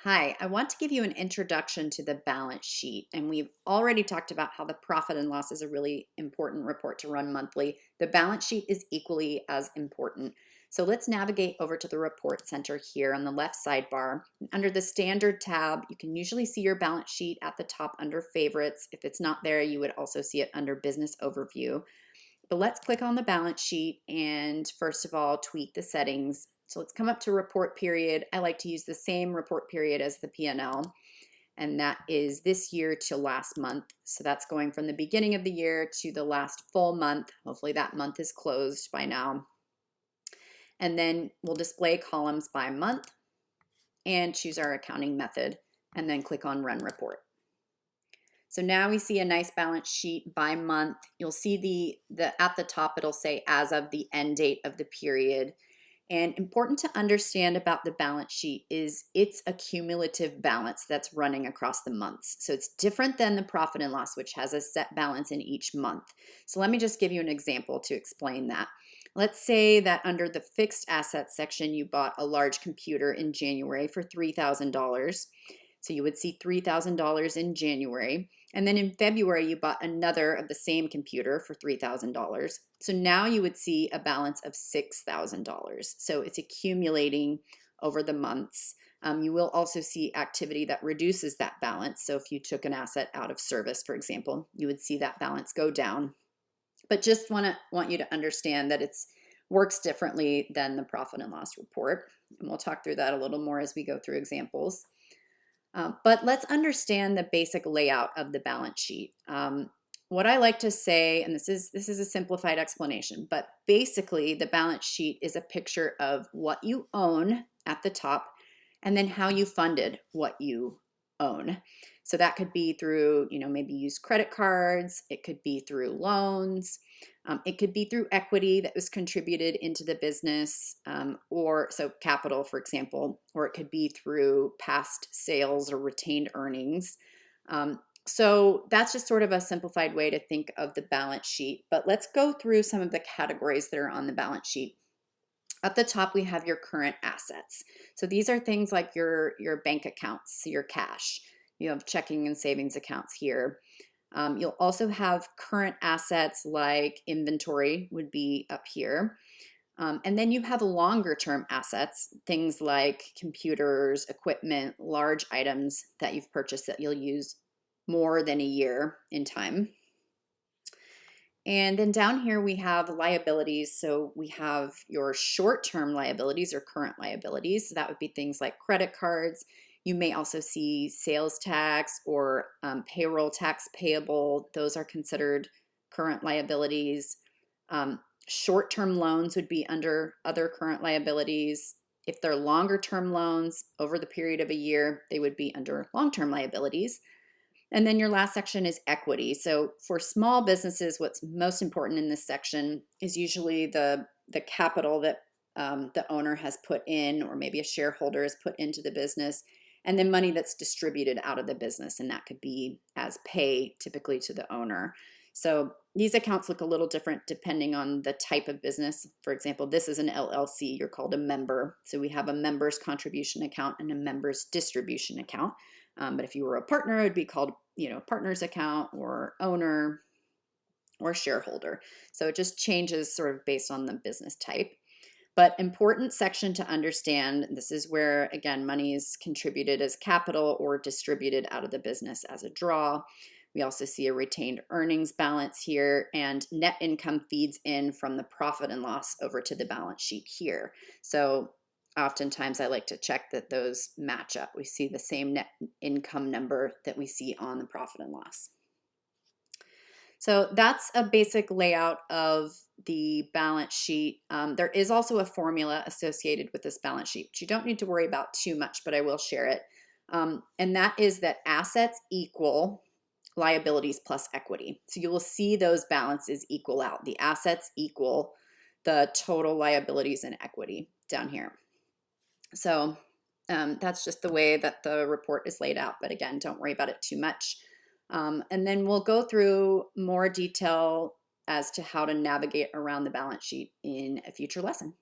Hi, I want to give you an introduction to the balance sheet. And we've already talked about how the profit and loss is a really important report to run monthly. The balance sheet is equally as important. So let's navigate over to the report center here on the left sidebar. Under the standard tab, you can usually see your balance sheet at the top under favorites. If it's not there, you would also see it under business overview. But let's click on the balance sheet and first of all, tweak the settings. So let's come up to report period. I like to use the same report period as the P&L, and that is this year to last month. So that's going from the beginning of the year to the last full month. Hopefully that month is closed by now. And then we'll display columns by month and choose our accounting method and then click on Run Report. So now we see a nice balance sheet by month. You'll see the at the top, it'll say as of the end date of the period. And important to understand about the balance sheet is it's a cumulative balance that's running across the months. So it's different than the profit and loss, which has a set balance in each month. So let me just give you an example to explain that. Let's say that under the fixed assets section, you bought a large computer in January for $3,000. So you would see $3,000 in January. And then in February, you bought another of the same computer for $3,000. So now you would see a balance of $6,000. So it's accumulating over the months. You will also see activity that reduces that balance. So if you took an asset out of service, for example, you would see that balance go down. But just want you to understand that it's works differently than the profit and loss report. And we'll talk through that a little more as we go through examples. But let's understand the basic layout of the balance sheet. What I like to say, and this is a simplified explanation, but basically the balance sheet is a picture of what you own at the top and then how you funded what you own. So that could be through, maybe use credit cards. It could be through loans. It could be through equity that was contributed into the business, or so capital, for example, or it could be through past sales or retained earnings. So that's just sort of a simplified way to think of the balance sheet. But let's go through some of the categories that are on the balance sheet. At the top, we have your current assets. So these are things like your bank accounts, your cash. You have checking and savings accounts here. You'll also have current assets like inventory would be up here. And then you have longer term assets, things like computers, equipment, large items that you've purchased that you'll use more than a year in time. And then down here we have liabilities. So we have your short-term liabilities or current liabilities. So that would be things like credit cards. You may also see sales tax or payroll tax payable. Those are considered current liabilities. Short-term loans would be under other current liabilities. If they're longer-term loans over the period of a year, they would be under long-term liabilities. And then your last section is equity. So for small businesses, what's most important in this section is usually the capital that the owner has put in, or maybe a shareholder has put into the business, and then money that's distributed out of the business. And that could be as pay, typically to the owner. So these accounts look a little different depending on the type of business. For example, this is an LLC. You're called a member. So we have a member's contribution account and a member's distribution account. But if you were a partner, it would be called, partner's account or owner or shareholder. So it just changes sort of based on the business type. But important section to understand, this is where, again, money is contributed as capital or distributed out of the business as a draw. We also see a retained earnings balance here, and net income feeds in from the profit and loss over to the balance sheet here. So oftentimes I like to check that those match up. We see the same net income number that we see on the profit and loss. So that's a basic layout of the balance sheet. There is also a formula associated with this balance sheet, which you don't need to worry about too much, but I will share it. And that is that assets equal liabilities plus equity. So you will see those balances equal out. The assets equal the total liabilities and equity down here. So that's just the way that the report is laid out. But again, don't worry about it too much. And then we'll go through more detail as to how to navigate around the balance sheet in a future lesson.